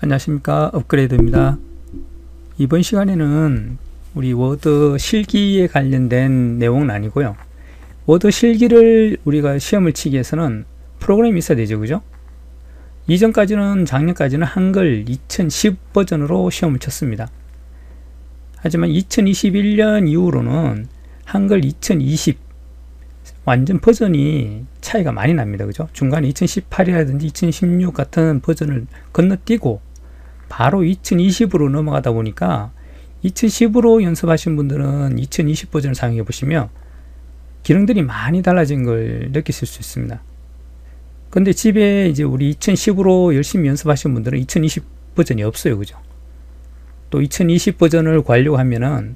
안녕하십니까, 업그레이드입니다. 이번 시간에는 우리 워드 실기에 관련된 내용은 아니고요. 워드 실기를 우리가 시험을 치기 위해서는 프로그램이 있어야 되죠, 그죠? 이전까지는, 작년까지는 한글 2010 버전으로 시험을 쳤습니다. 하지만 2021년 이후로는 한글 2020 완전 버전이 차이가 많이 납니다, 그죠? 중간에 2018이라든지 2016 같은 버전을 건너뛰고 바로 2020으로 넘어가다 보니까 2010으로 연습하신 분들은 2020 버전을 사용해 보시면 기능들이 많이 달라진 걸 느끼실 수 있습니다. 근데 집에 이제 우리 2010으로 열심히 연습하신 분들은 2020 버전이 없어요, 그죠? 또 2020 버전을 구하려고 하면은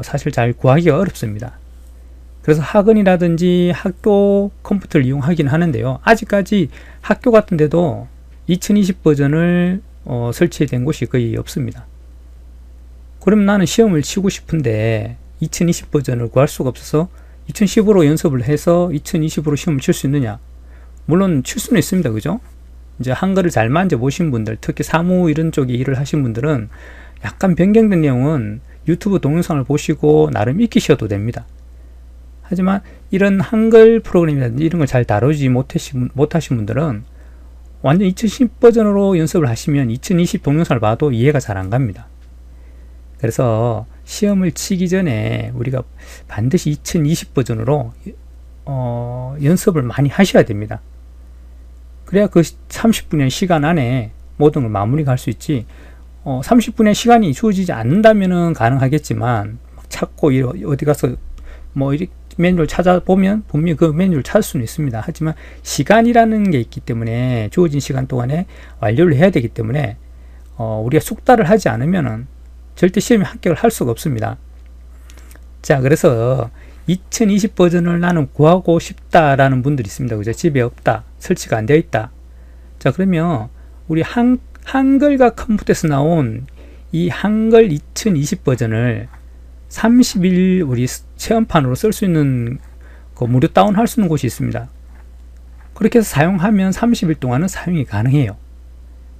사실 잘 구하기가 어렵습니다. 그래서 학원이라든지 학교 컴퓨터를 이용하긴 하는데요. 아직까지 학교 같은 데도 2020 버전을 설치된 곳이 거의 없습니다. 그럼 나는 시험을 치고 싶은데 2020 버전을 구할 수가 없어서 2010으로 연습을 해서 2020으로 시험을 칠 수 있느냐? 물론 칠 수는 있습니다, 그죠? 이제 한글을 잘 만져보신 분들, 특히 사무 이런 쪽에 일을 하신 분들은 약간 변경된 내용은 유튜브 동영상을 보시고 나름 익히셔도 됩니다. 하지만 이런 한글 프로그램이라든지 이런 걸 잘 다루지 못하신 분들은 완전 2010 버전으로 연습을 하시면 2020 동영상을 봐도 이해가 잘 안 갑니다. 그래서 시험을 치기 전에 우리가 반드시 2020 버전으로 연습을 많이 하셔야 됩니다. 그래야 그 30분의 시간 안에 모든 걸 마무리가 할 수 있지, 30분의 시간이 주어지지 않는다면 가능하겠지만 찾고 어디 가서 뭐 이렇게 메뉴를 찾아보면 분명히 그 메뉴를 찾을 수는 있습니다. 하지만 시간이라는 게 있기 때문에 주어진 시간 동안에 완료를 해야 되기 때문에 우리가 숙달을 하지 않으면 절대 시험에 합격을 할 수가 없습니다. 자, 그래서 2020 버전을 나는 구하고 싶다라는 분들이 있습니다, 그죠? 집에 없다, 설치가 안 되어 있다. 자, 그러면 우리 한글과 컴퓨터에서 나온 이 한글 2020 버전을 30일 우리 체험판으로 쓸 수 있는 그 무료 다운할 수 있는 곳이 있습니다. 그렇게 해서 사용하면 30일 동안은 사용이 가능해요.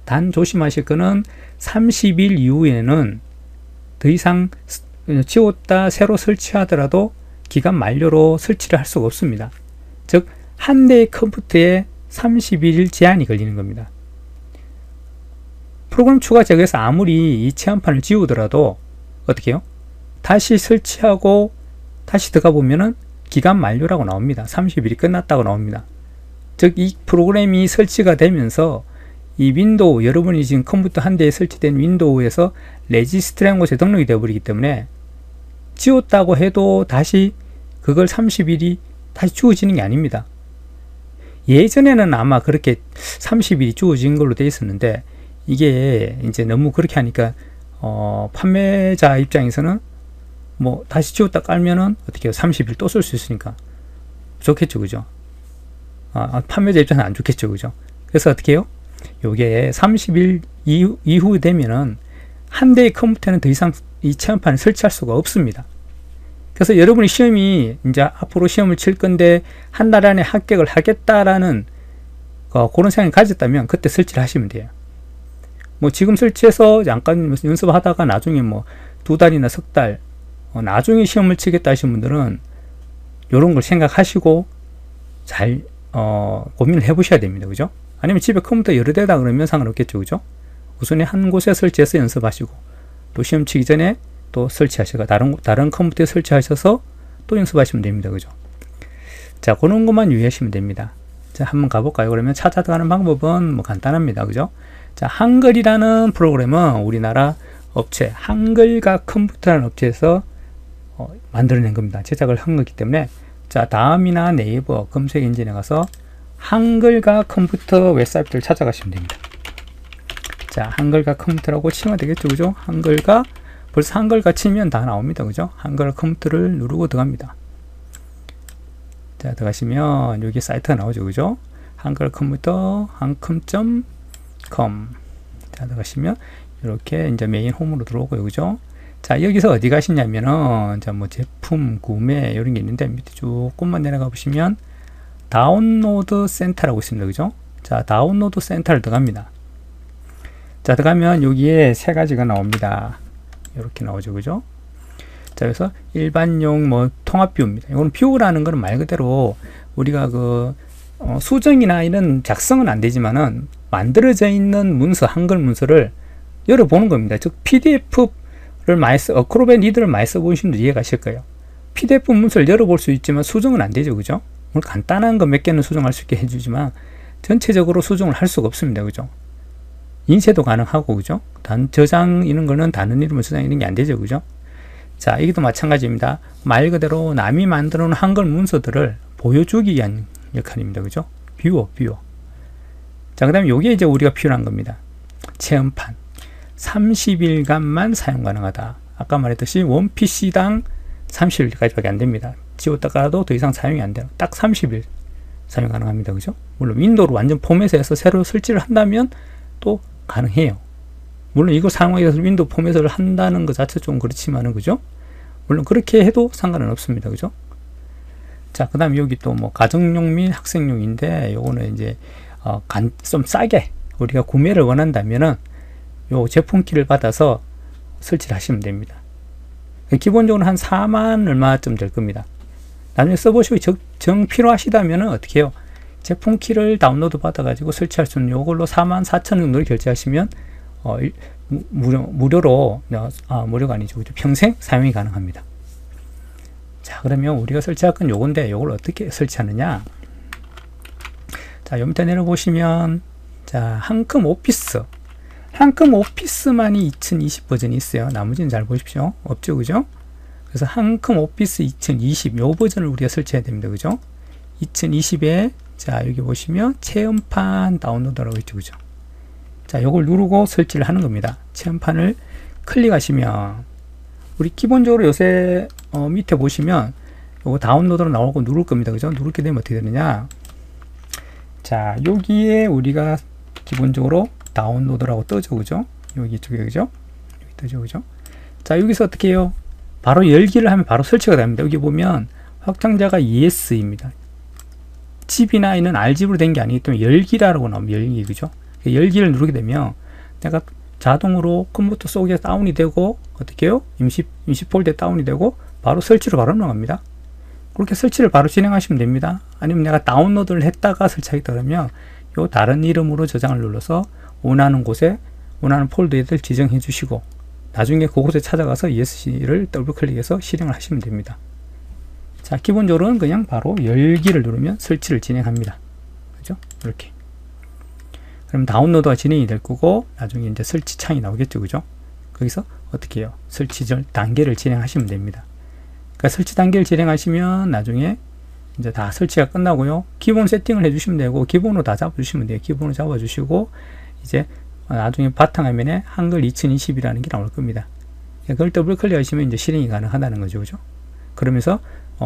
단 조심하실 거는 30일 이후에는 더 이상 지웠다 새로 설치하더라도 기간 만료로 설치를 할 수가 없습니다. 즉, 한 대의 컴퓨터에 31일 제한이 걸리는 겁니다. 프로그램 추가 제거해서 아무리 이 체험판을 지우더라도 어떻게 해요? 다시 설치하고 다시 들어가 보면은 기간 만료라고 나옵니다. 30일이 끝났다고 나옵니다. 즉, 이 프로그램이 설치가 되면서 이 윈도우, 여러분이 지금 컴퓨터 한 대에 설치된 윈도우에서 레지스트라는 곳에 등록이 되어 버리기 때문에 지웠다고 해도 다시 그걸 30일이 다시 주어지는 게 아닙니다. 예전에는 아마 그렇게 30일이 주어진 걸로 되어 있었는데, 이게 이제 너무 그렇게 하니까 판매자 입장에서는 뭐 다시 지웠다 깔면은 어떻게 해요? 30일 또 쓸 수 있으니까 좋겠죠, 그죠? 판매자 입장은 안 좋겠죠, 그죠? 그래서 어떻게 해요? 요게 30일 이후 되면은 한 대의 컴퓨터는 더 이상 이 체험판을 설치할 수가 없습니다. 그래서 여러분이 시험이 이제 앞으로 시험을 칠 건데 한 달 안에 합격을 하겠다라는 그런 생각을 가졌다면 그때 설치를 하시면 돼요. 뭐 지금 설치해서 잠깐 연습하다가 나중에 뭐 2달이나 석 달 나중에 시험을 치겠다 하신 분들은 이런 걸 생각하시고 잘 고민을 해 보셔야 됩니다, 그죠? 아니면 집에 컴퓨터 여러 대다 그러면 상관없겠죠, 그죠? 우선에 한 곳에 설치해서 연습하시고 또 시험 치기 전에 또 설치하시고 다른 컴퓨터에 설치하셔서 또 연습하시면 됩니다, 그죠? 자, 그런 것만 유의하시면 됩니다. 자, 한번 가볼까요? 그러면 찾아가는 방법은 뭐 간단합니다, 그죠? 자, 한글이라는 프로그램은 우리나라 업체 한글과 컴퓨터라는 업체에서 만들어낸 겁니다. 제작을 한 거기 때문에, 자, 다음이나 네이버 검색 엔진에 가서 한글과 컴퓨터 웹사이트를 찾아가시면 됩니다. 자, 한글과 컴퓨터라고 치면 되겠죠, 그죠? 벌써 한글과 치면 다 나옵니다, 그죠? 한글 컴퓨터를 누르고 들어갑니다. 자, 들어가시면 여기 사이트가 나오죠, 그죠? 한글 컴퓨터 한컴.com. 자, 들어가시면 이렇게 이제 메인 홈으로 들어오고요, 그죠? 자, 여기서 어디 가시냐면은, 자, 뭐 제품 구매 이런 게 있는데 밑에 조금만 내려가 보시면 다운로드 센터라고 있습니다, 그죠? 자, 다운로드 센터를 들어갑니다. 자, 들어가면 여기에 세 가지가 나옵니다. 이렇게 나오죠, 그죠? 자, 그래서 일반용 뭐 통합 뷰입니다. 이거는 뷰라는 거는 말 그대로 우리가 그 수정이나 이런 작성은 안 되지만은 만들어져 있는 문서, 한글 문서를 열어보는 겁니다. 즉 PDF를 많이 어크로벳 리더를 많이 써보신 분들 이해가실 거예요. PDF 문서를 열어볼 수 있지만 수정은 안 되죠, 그죠? 물론 간단한 거 몇 개는 수정할 수 있게 해주지만 전체적으로 수정을 할 수가 없습니다, 그죠? 인쇄도 가능하고, 그죠? 단 저장 이런 거는 다른 이름을 저장 이런 게 안 되죠, 그죠? 자, 이게도 마찬가지입니다. 말 그대로 남이 만들어 놓은 한글 문서들을 보여주기 위한 역할입니다, 그죠? 뷰어. 자, 그 다음에 요게 이제 우리가 필요한 겁니다. 체험판. 30일간만 사용 가능하다. 아까 말했듯이 원PC당 30일까지밖에 안 됩니다. 지웠다가도 더 이상 사용이 안 돼요. 딱 30일 사용 가능합니다, 그죠? 물론 윈도우를 완전 포맷해서 새로 설치를 한다면 또 가능해요. 물론 이거 사용하기 위해서 윈도우 포맷을 한다는 것 자체 좀 그렇지만은, 그죠? 물론 그렇게 해도 상관은 없습니다, 그죠? 자, 그 다음에 여기 또 뭐 가정용 및 학생용인데, 요거는 이제 좀 싸게 우리가 구매를 원한다면은 요 제품키를 받아서 설치를 하시면 됩니다. 기본적으로 한 4만 얼마쯤 될 겁니다. 나중에 써보시고 정 필요하시다면은 어떻게 해요? 제품키를 다운로드 받아가지고 설치할 수 있는 요걸로 44,000원 정도를 결제하시면 무료로, 무료가 아니죠, 그죠? 평생 사용이 가능합니다. 자, 그러면 우리가 설치할 건 요건데, 요걸 어떻게 설치하느냐? 자, 요 밑에 내려보시면, 자, 한컴 오피스. 한컴 오피스만이 2020 버전이 있어요. 나머지는 잘 보십시오. 없죠, 그죠? 그래서 한컴 오피스 2020, 요 버전을 우리가 설치해야 됩니다, 그죠? 2020에, 자, 여기 보시면, 체험판 다운로드라고 있죠, 그죠? 자, 요걸 누르고 설치를 하는 겁니다. 체험판을 클릭하시면, 우리 기본적으로 요새 밑에 보시면 요거 다운로드로 나오고 누를 겁니다, 그죠? 누르게 되면 어떻게 되느냐? 자, 여기에 우리가 기본적으로 다운로드라고 뜨죠, 그죠? 여기 쪽에, 그죠? 여기 뜨죠, 그죠? 자, 여기서 어떻게 해요? 바로 열기를 하면 바로 설치가 됩니다. 여기 보면 확장자가 ES입니다. 집이나 있는 R집으로 된 게 아니기 때문에 열기라고 나오면 열기, 그죠? 열기를 누르게 되면 내가 자동으로 컴퓨터 속에 다운이 되고, 어떻게 해요? 임시 폴더에 다운이 되고 바로 설치로 바로 넘어갑니다. 그렇게 설치를 바로 진행하시면 됩니다. 아니면 내가 다운로드를 했다가 설치하겠다 그러면 요 다른 이름으로 저장을 눌러서 원하는 곳에 원하는 폴더를 지정해 주시고 나중에 그곳에 찾아가서 ESC를 더블 클릭해서 실행을 하시면 됩니다. 자, 기본적으로는 그냥 바로 열기를 누르면 설치를 진행합니다. 그죠? 이렇게. 그럼 다운로드가 진행이 될 거고 나중에 이제 설치 창이 나오겠죠, 그죠? 거기서 어떻게 해요? 설치 단계를 진행하시면 됩니다. 그러니까 설치 단계를 진행하시면 나중에 이제 다 설치가 끝나고요. 기본 세팅을 해주시면 되고 기본으로 다 잡아주시면 돼요. 기본으로 잡아주시고 이제 나중에 바탕화면에 한글 2020이라는 게 나올 겁니다. 그걸 더블 클릭하시면 이제 실행이 가능하다는 거죠, 그죠? 그러면서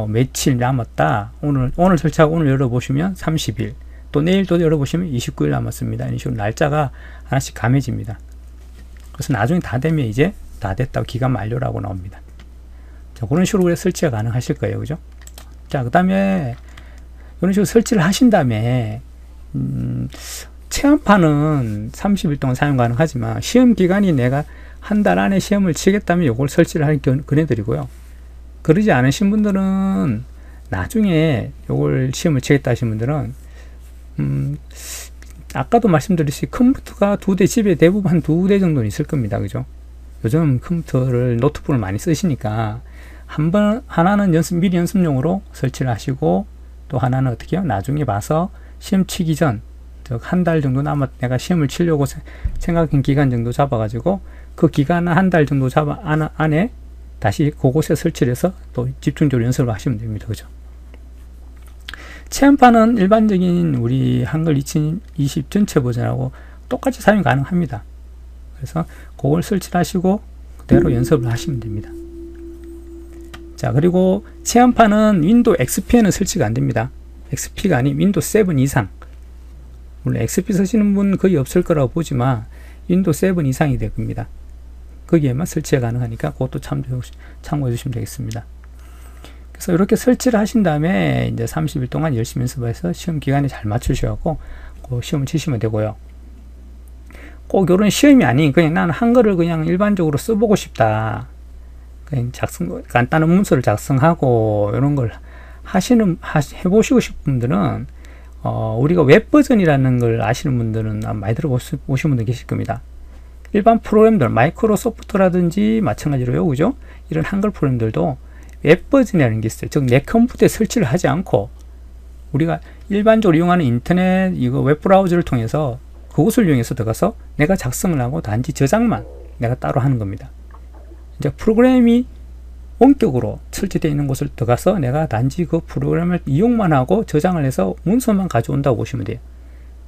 며칠 남았다. 오늘 설치하고 오늘 열어보시면 30일. 또 내일 또 열어보시면 29일 남았습니다. 이런 식으로 날짜가 하나씩 감해집니다. 그래서 나중에 다 되면 이제 다 됐다고 기간 만료라고 나옵니다. 자, 그런 식으로 설치가 가능하실 거예요, 그죠? 자, 그 다음에 이런 식으로 설치를 하신 다음에 체험판은 30일 동안 사용 가능하지만 시험 기간이 내가 한 달 안에 시험을 치겠다면 이걸 설치를 하기 권해드리고요. 그러지 않으신 분들은 나중에 이걸 시험을 치겠다 하신 분들은 아까도 말씀드렸듯이 컴퓨터가 2대, 집에 대부분 한 2대 정도는 있을 겁니다, 그죠? 요즘 컴퓨터를 노트북을 많이 쓰시니까 하나는 미리 연습용으로 설치를 하시고 또 하나는 어떻게 해요? 나중에 봐서 시험 치기 전, 즉 한 달 정도 내가 시험을 치려고 생각한 기간 정도 잡아가지고 그 기간 한 달 정도 안에 다시 그곳에 설치를 해서 또 집중적으로 연습을 하시면 됩니다, 그죠? 체험판은 일반적인 우리 한글 2020 전체 버전하고 똑같이 사용 가능합니다. 그래서 그걸 설치를 하시고 그대로 연습을 하시면 됩니다. 자, 그리고 체험판은 윈도우 XP에는 설치가 안 됩니다. XP가 아닌 윈도우 7 이상. 물론 XP 쓰시는 분 거의 없을 거라고 보지만 윈도우 7 이상이 될 겁니다. 거기에만 설치가 가능하니까 그것도 참고해 주시면 되겠습니다. 그래서 이렇게 설치를 하신 다음에 이제 30일 동안 열심히 연습해서 시험 기간에 잘 맞추셔갖고 그 시험을 치시면 되고요. 꼭 이런 시험이 아닌 그냥 나는 한글을 그냥 일반적으로 써보고 싶다. 그냥 간단한 문서를 작성하고 이런 걸 해보시고 싶은 분들은 우리가 웹 버전이라는 걸 아시는 분들은 많이 들어보신 분들 계실 겁니다. 일반 프로그램들, 마이크로소프트라든지 마찬가지로요, 그죠? 이런 한글 프로그램들도 웹 버전이라는 게 있어요. 즉, 내 컴퓨터에 설치를 하지 않고 우리가 일반적으로 이용하는 인터넷 이거 웹 브라우저를 통해서 그것을 이용해서 들어가서 내가 작성을 하고 단지 저장만 내가 따로 하는 겁니다. 이제 프로그램이 원격으로 설치되어 있는 곳을 들어가서 내가 단지 그 프로그램을 이용만 하고 저장을 해서 문서만 가져온다고 보시면 돼요.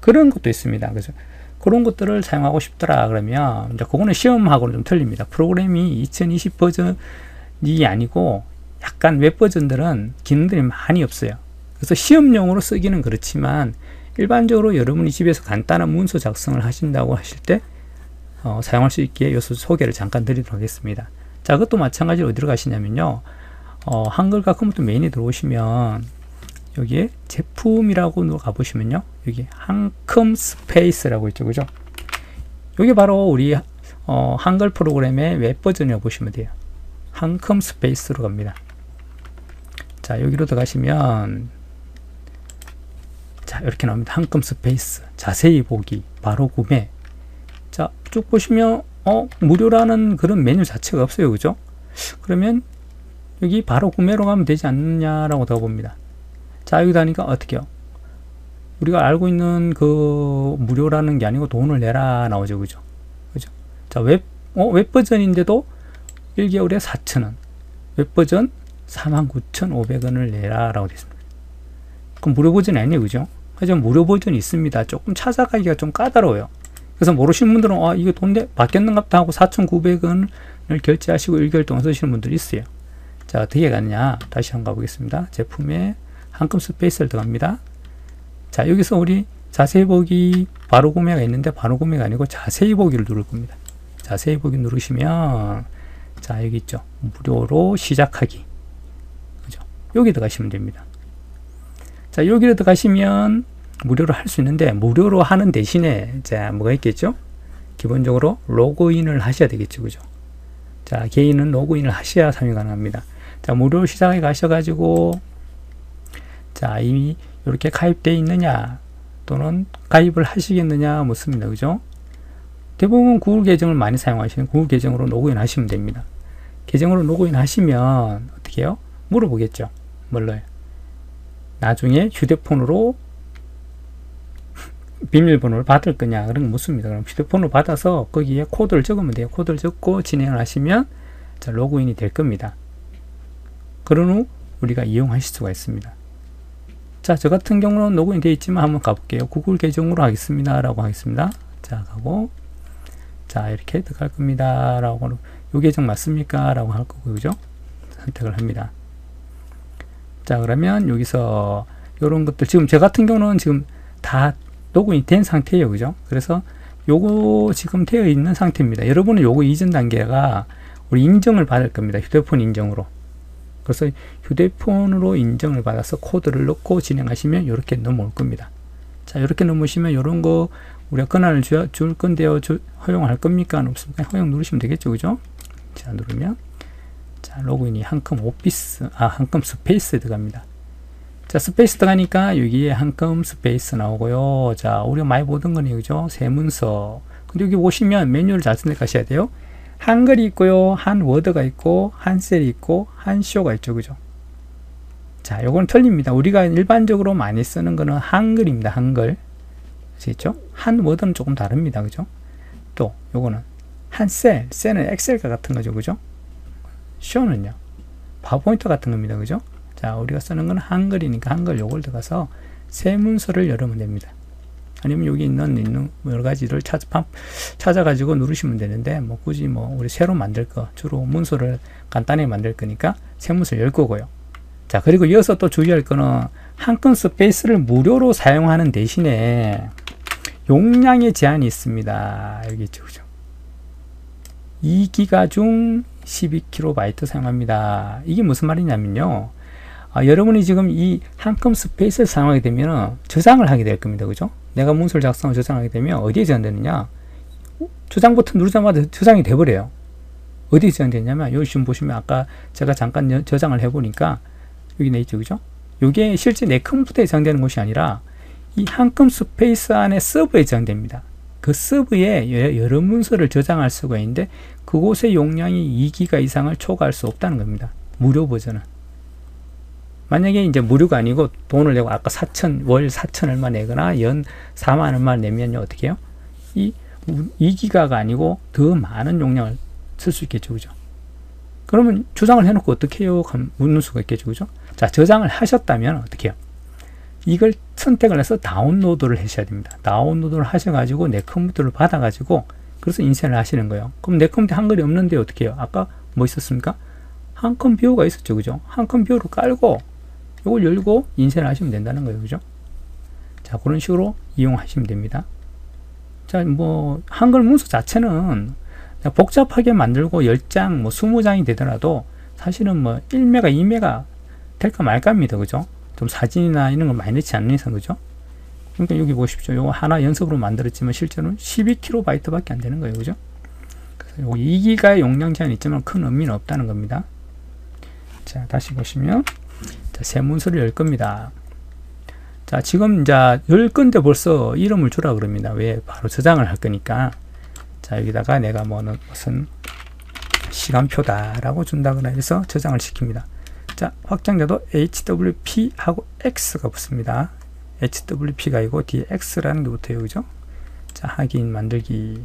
그런 것도 있습니다. 그래서 그런 것들을 사용하고 싶더라 그러면 이제 그거는 시험하고는 좀 틀립니다. 프로그램이 2020 버전이 아니고 약간 웹 버전들은 기능들이 많이 없어요. 그래서 시험용으로 쓰기는 그렇지만 일반적으로 여러분이 집에서 간단한 문서 작성을 하신다고 하실 때 사용할 수 있게 요소 소개를 잠깐 드리도록 하겠습니다. 자, 그것도 마찬가지로 어디로 가시냐면요. 한글과 컴퓨터 메인에 들어오시면 여기에 제품이라고 가보시면요. 여기 한컴 스페이스라고 있죠. 그죠? 여기 바로 우리 한글 프로그램의 웹 버전이라고 보시면 돼요. 한컴 스페이스로 갑니다. 자, 여기로 들어가시면 자, 이렇게 나옵니다. 한컴 스페이스, 자세히 보기, 바로 구매. 자, 쭉 보시면 무료라는 그런 메뉴 자체가 없어요. 그죠? 그러면 여기 바로 구매로 가면 되지 않느냐라고 더 봅니다. 자, 여기 다니까 어떻게요? 우리가 알고 있는 그 무료라는 게 아니고 돈을 내라 나오죠. 그죠? 그죠? 자, 웹 버전인데도 1개월에 4,000원. 웹 버전 49,500원을 내라 라고 되어 있습니다. 그럼 무료 버전이 아니에요. 그죠? 하지만 무료 버전이 있습니다. 조금 찾아가기가 좀 까다로워요. 그래서 모르시는 분들은 이거 돈 바뀌었는갑다 하고 4,900원을 결제하시고 1개월 동안 쓰시는 분들이 있어요. 자, 어떻게 가느냐? 다시 한번 가보겠습니다. 제품에 한컴 스페이스를 들어갑니다. 자, 여기서 우리 자세히 보기 바로 구매가 있는데 바로 구매가 아니고 자세히 보기를 누를 겁니다. 자세히 보기 누르시면 자, 여기 있죠. 무료로 시작하기. 그죠? 여기 들어가시면 됩니다. 자, 여기로 들어가시면 무료로 할 수 있는데 무료로 하는 대신에 자, 뭐가 있겠죠? 기본적으로 로그인을 하셔야 되겠죠. 그죠? 자, 개인은 로그인을 하셔야 사용이 가능합니다. 자, 무료로 시작해 가셔가지고 자, 이미 이렇게 가입되어 있느냐 또는 가입을 하시겠느냐 묻습니다. 그죠? 대부분 구글 계정을 많이 사용하시는 구글 계정으로 로그인 하시면 됩니다. 계정으로 로그인 하시면 어떻게 해요? 물어보겠죠. 뭘로요? 나중에 휴대폰으로 비밀번호를 받을 거냐 그런 거 묻습니다. 그럼 휴대폰으로 받아서 거기에 코드를 적으면 돼요. 코드를 적고 진행을 하시면 자, 로그인이 될 겁니다. 그런 후 우리가 이용하실 수가 있습니다. 자, 저 같은 경우는 로그인 되어 있지만 한번 가볼게요. 구글 계정으로 하겠습니다 라고 하겠습니다. 자, 가고 자, 이렇게 들어갈 겁니다 라고 요 계정 맞습니까? 라고 할 거고, 그죠? 선택을 합니다. 자, 그러면 여기서 요런 것들 지금 저 같은 경우는 지금 다 로그인이 된 상태예요. 그죠? 그래서 요거 지금 되어 있는 상태입니다. 여러분은 요거 이전 단계가 우리 인정을 받을 겁니다. 휴대폰 인정으로. 그래서 휴대폰으로 인정을 받아서 코드를 넣고 진행하시면 이렇게 넘어올 겁니다. 자, 이렇게 넘으시면 이런 거 우리가 권한을 줄 건데요. 허용할 겁니까? 없습니까? 허용 누르시면 되겠죠. 그죠? 자, 누르면 자, 로그인이 한컴 오피스, 한컴 스페이스에 들어갑니다. 자, 스페이스 들어가니까 여기에 한컴 스페이스 나오고요. 자, 우리가 많이 보던 거네요. 그죠? 세문서. 근데 여기 보시면 메뉴를 잘 선택하셔야 돼요. 한글이 있고요. 한워드가 있고, 한셀이 있고, 한쇼가 있죠. 그죠? 자, 요건 틀립니다. 우리가 일반적으로 많이 쓰는 거는 한글입니다. 한글. 아시겠죠? 한워드는 조금 다릅니다. 그죠? 또, 요거는 한셀. 셀은 엑셀과 같은 거죠. 그죠? 쇼는요. 파워포인트 같은 겁니다. 그죠? 자, 우리가 쓰는 건 한글이니까 한글 요걸 들어가서 새 문서를 열으면 됩니다. 아니면 여기 있는 여러 가지를 찾아가지고 누르시면 되는데, 뭐 굳이 우리 새로 만들 거, 주로 문서를 간단히 만들 거니까 새 문서를 열 거고요. 자, 그리고 이어서 또 주의할 거는 한컴 스페이스를 무료로 사용하는 대신에 용량의 제한이 있습니다. 여기 있죠. 그죠? 2기가 중 12KB 사용합니다. 이게 무슨 말이냐면요. 여러분이 지금 이 한컴 스페이스를 사용하게 되면 저장을 하게 될 겁니다. 그죠? 내가 문서를 작성하고 저장하게 되면 어디에 저장되느냐? 저장 버튼 누르자마자 저장이 돼버려요. 어디 저장되냐면 여기 지금 보시면 아까 제가 잠깐 저장을 해보니까 여기 내 있죠, 그죠? 이게 실제 내 컴퓨터에 저장되는 것이 아니라 이 한컴 스페이스 안에 서버에 저장됩니다. 그 서버에 여러 문서를 저장할 수가 있는데 그곳의 용량이 2기가 이상을 초과할 수 없다는 겁니다. 무료 버전은. 만약에 이제 무료가 아니고 돈을 내고 아까 월 4천 얼마 내거나 연 4만 얼마 내면요, 어떻게 해요? 이 2기가가 아니고 더 많은 용량을 쓸 수 있겠죠, 그죠? 그러면 저장을 해놓고 어떻게 해요? 묻는 수가 있겠죠, 그죠? 자, 저장을 하셨다면 어떻게 해요? 이걸 선택을 해서 다운로드를 하셔야 됩니다. 다운로드를 하셔가지고 내 컴퓨터를 받아가지고 그래서 인쇄를 하시는 거예요. 그럼 내 컴퓨터에 한글이 없는데 어떻게 해요? 아까 뭐 있었습니까? 한컴 뷰어가 있었죠, 그죠? 한컴 뷰어를 깔고 이걸 열고 인쇄를 하시면 된다는 거예요, 그죠? 자, 그런 식으로 이용하시면 됩니다. 자, 뭐 한글 문서 자체는 복잡하게 만들고 10장, 뭐 20장이 되더라도 사실은 뭐 1메가, 2메가 될까 말까입니다, 그죠? 좀 사진이나 이런 걸 많이 넣지 않는 이상, 그죠? 그러니까 여기 보십시오. 요거 하나 연습으로 만들었지만 실제로는 12KB 밖에 안 되는 거예요, 그죠? 그래서 요거 2기가의 용량 제한이 있지만 큰 의미는 없다는 겁니다. 자, 다시 보시면 자, 새 문서를 열 겁니다. 자, 지금 이제 열 건데 벌써 이름을 주라 그럽니다. 왜? 바로 저장을 할 거니까. 자, 여기다가 내가 무슨 시간표다라고 준다거나 해서 저장을 시킵니다. 자, 확장자도 HWP 하고 X가 붙습니다. HWP가 아니고 뒤에 X라는 게 붙어요, 그죠? 자, 확인 만들기.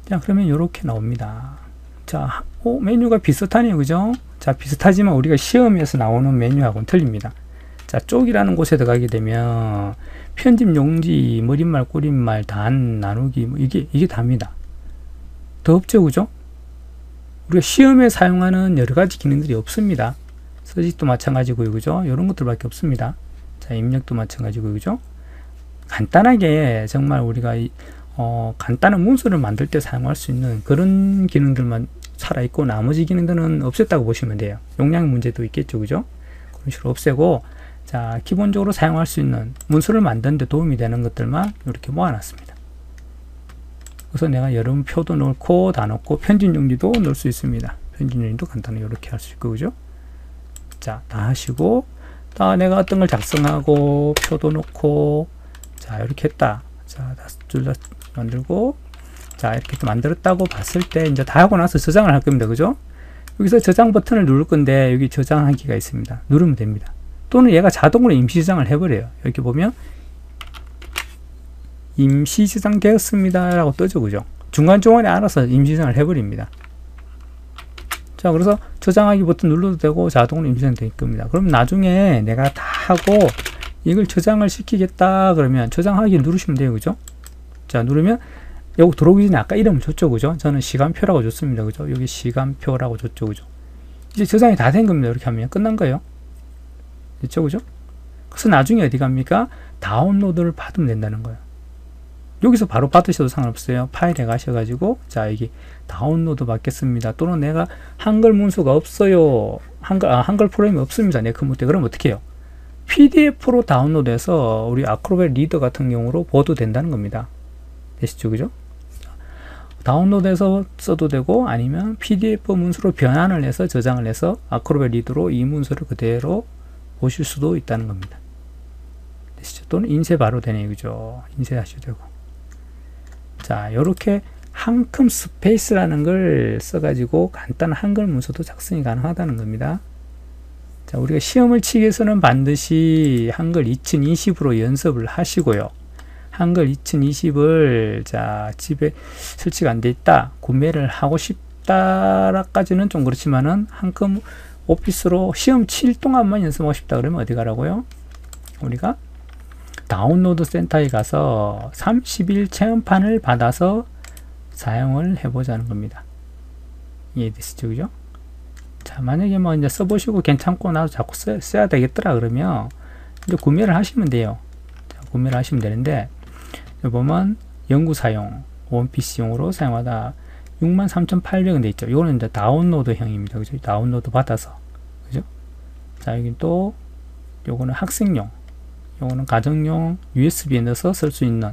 자, 그러면 이렇게 나옵니다. 자, 메뉴가 비슷하네요, 그죠? 자, 비슷하지만 우리가 시험에서 나오는 메뉴하고는 틀립니다. 자, 쪽이라는 곳에 들어가게 되면 편집 용지, 머릿말, 꾸림말, 단, 나누기, 뭐 이게 답니다. 더 없죠, 그죠? 우리가 시험에 사용하는 여러 가지 기능들이 없습니다. 서식도 마찬가지고요, 그죠? 이런 것들밖에 없습니다. 자, 입력도 마찬가지고요, 그죠? 간단하게 정말 우리가 간단한 문서를 만들 때 사용할 수 있는 그런 기능들만 살아있고 나머지 기능들은 없앴다고 보시면 돼요. 용량 문제도 있겠죠, 그죠? 그런 식으로 없애고, 자, 기본적으로 사용할 수 있는 문서를 만드는 데 도움이 되는 것들만 이렇게 모아놨습니다. 그래서 내가 여러 표도 넣고 다 넣고 편집 용지도 넣을 수 있습니다. 편집 용지도 간단하게 이렇게 할 수 있고, 그죠? 자, 다 하시고, 다 내가 어떤 걸 작성하고 표도 넣고, 자, 이렇게 했다. 자, 둘 다 만들고, 자, 이렇게 만들었다고 봤을 때 이제 다 하고 나서 저장을 할 겁니다, 그죠? 여기서 저장 버튼을 누를 건데 여기 저장하기가 있습니다. 누르면 됩니다. 또는 얘가 자동으로 임시 저장을 해버려요. 이렇게 보면 임시 저장 되었습니다 라고 뜨죠, 그죠? 중간중간에 알아서 임시 저장을 해버립니다. 자, 그래서 저장하기 버튼 눌러도 되고 자동으로 임시 저장 될 겁니다. 그럼 나중에 내가 다 하고 이걸 저장을 시키겠다 그러면 저장하기 누르시면 돼요, 그죠? 자, 누르면 여기 들어오기 전에 아까 이름을 줬죠, 그죠? 저는 시간표라고 줬습니다, 그죠? 여기 시간표라고 줬죠, 그죠? 이제 저장이 다 된 겁니다. 이렇게 하면 끝난 거예요. 됐죠, 그죠? 그래서 나중에 어디 갑니까? 다운로드를 받으면 된다는 거예요. 여기서 바로 받으셔도 상관없어요. 파일에 가셔가지고, 자, 여기 다운로드 받겠습니다. 또는 내가 한글 문서가 없어요. 한글 프로그램이 없습니다. 내 컴퓨터에. 그럼 어떻게 해요? PDF로 다운로드해서 우리 아크로벳 리더 같은 경우로 보도 된다는 겁니다. 되시죠, 그죠? 다운로드해서 써도 되고 아니면 PDF 문서로 변환을 해서 저장을 해서 아크로벳 리더로 이 문서를 그대로 보실 수도 있다는 겁니다. 되시죠? 또는 인쇄 바로 되네요, 그죠? 인쇄하셔도 되고. 자, 요렇게 한컴 스페이스라는 걸 써가지고 간단한 한글 문서도 작성이 가능하다는 겁니다. 자, 우리가 시험을 치기 위해서는 반드시 한글 2020으로 연습을 하시고요. 한글 2020을 자, 집에 설치가 안 돼 있다, 구매를 하고 싶다라까지는 좀 그렇지만은 한컴 오피스로 시험 칠 동안만 연습하고 싶다 그러면 어디 가라고요? 우리가 다운로드 센터에 가서 30일 체험판을 받아서 사용을 해보자는 겁니다. 이해되시죠, 그죠? 자, 만약에 뭐 이제 써보시고 괜찮고 나도 자꾸 써야 되겠더라 그러면 이제 구매를 하시면 돼요. 자, 구매를 하시면 되는데 여기 보면 연구 사용 원PC용으로 사용하다 63,800원 돼 있죠. 이거는 이제 다운로드형입니다, 그죠? 다운로드 받아서, 그죠? 자, 여기 또 요거는 학생용, 요거는 가정용 USB에 넣어서 쓸 수 있는,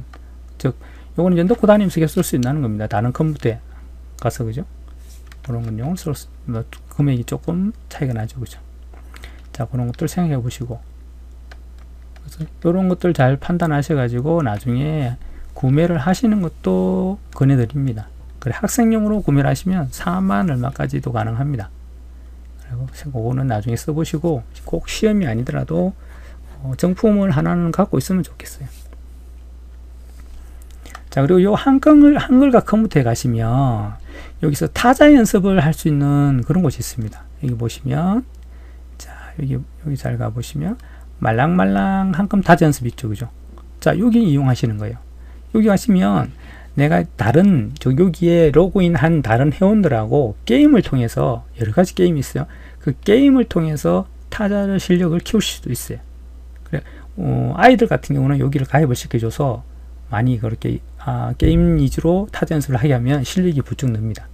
즉 요거는 이제 넣고 다니면서 계속 쓸 수 있다는 겁니다. 다른 컴퓨터에 가서, 그죠? 그런 건 용을 쓸 수, 금액이 조금 차이가 나죠, 그죠? 자, 그런 것들 생각해 보시고. 그래서 이런 것들 잘 판단하셔가지고 나중에 구매를 하시는 것도 권해드립니다. 그래, 학생용으로 구매를 하시면 4만 얼마까지도 가능합니다. 그리고 그거는 나중에 써보시고 꼭 시험이 아니더라도 정품을 하나는 갖고 있으면 좋겠어요. 자, 그리고 요 한글과 컴퓨터에 가시면 여기서 타자 연습을 할 수 있는 그런 곳이 있습니다. 여기 보시면, 자, 여기 잘 가보시면 말랑말랑 한컴 타자 연습 있죠, 그죠? 자, 여기 이용하시는 거예요. 여기 가시면 내가 여기에 로그인한 다른 회원들하고 게임을 통해서, 여러 가지 게임이 있어요. 그 게임을 통해서 타자 실력을 키우실 수도 있어요. 그래, 아이들 같은 경우는 여기를 가입을 시켜줘서 많이 그렇게 게임 위주로 타자 연습을 하게 하면 실력이 부쩍 늡니다.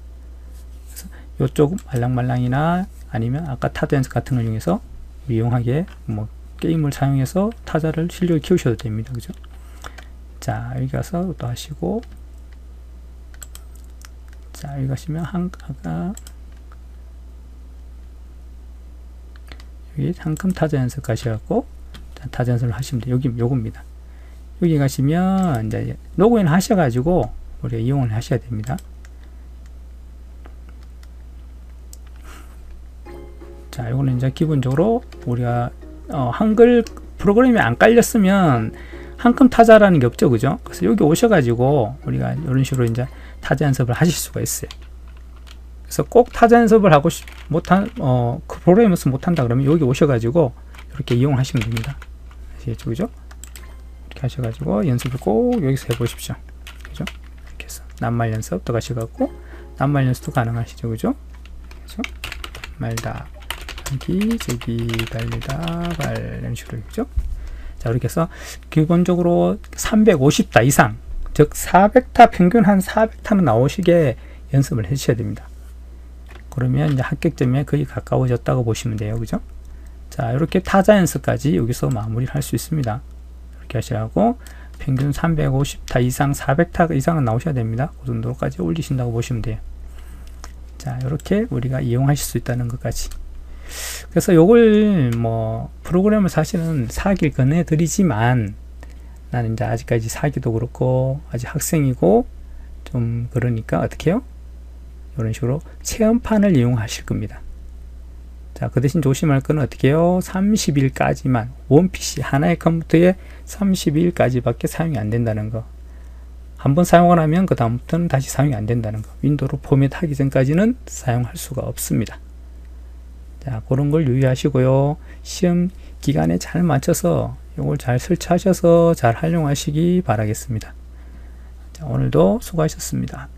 그래서 이쪽 말랑말랑이나 아니면 아까 타자 연습 같은 걸 이용해서 유용하게 게임을 사용해서 타자를 실력을 키우셔도 됩니다. 그죠? 자, 여기 가서 또 하시고, 자, 여기 가시면 여기 한컴 타자 연습 가셔갖고 타자 연습을 하시면 돼요. 여기 요겁니다. 여기 가시면 이제 로그인 하셔가지고 우리가 이용을 하셔야 됩니다. 자, 이거는 이제 기본적으로 우리가 한글 프로그램이 안 깔렸으면 한컴 타자라는 게 없죠, 그죠? 그래서 여기 오셔가지고 우리가 이런 식으로 이제 타자 연습을 하실 수가 있어요. 그래서 꼭 타자 연습을 하고 그 프로그램을 못한다 그러면 여기 오셔가지고 이렇게 이용하시면 됩니다. 아시겠죠, 그죠? 이렇게 하셔가지고 연습을 꼭 여기서 해보십시오. 그죠? 이렇게 해서 낱말 연습 또 가셔갖고 낱말 연습도 가능하시죠, 그죠? 그죠? 말다, 기, 저기, 달리다, 발, 이런 식으로, 그죠? 자, 이렇게 해서 기본적으로 350타 이상, 즉 400타, 평균 한 400타는 나오시게 연습을 해주셔야 됩니다. 그러면 이제 합격점에 거의 가까워졌다고 보시면 돼요, 그죠? 자, 이렇게 타자 연습까지 여기서 마무리를 할 수 있습니다. 이렇게 하시라고 평균 350타 이상, 400타 이상은 나오셔야 됩니다. 그 정도까지 올리신다고 보시면 돼요. 자, 이렇게 우리가 이용하실 수 있다는 것까지. 그래서 요걸 프로그램을 사실은 사기를 권해드리지만 나는 이제 아직까지 사기도 그렇고 아직 학생이고 좀 그러니까 어떻게 해요? 이런 식으로 체험판을 이용하실 겁니다. 자, 그 대신 조심할 거는 어떻게 해요? 30일까지만 원 PC 하나의 컴퓨터에 30일까지밖에 사용이 안 된다는 거. 한번 사용을 하면 그 다음부터는 다시 사용이 안 된다는 거. 윈도우로 포맷하기 전까지는 사용할 수가 없습니다. 자, 그런 걸 유의하시고요. 시험 기간에 잘 맞춰서 이걸 잘 설치하셔서 잘 활용하시기 바라겠습니다. 자, 오늘도 수고하셨습니다.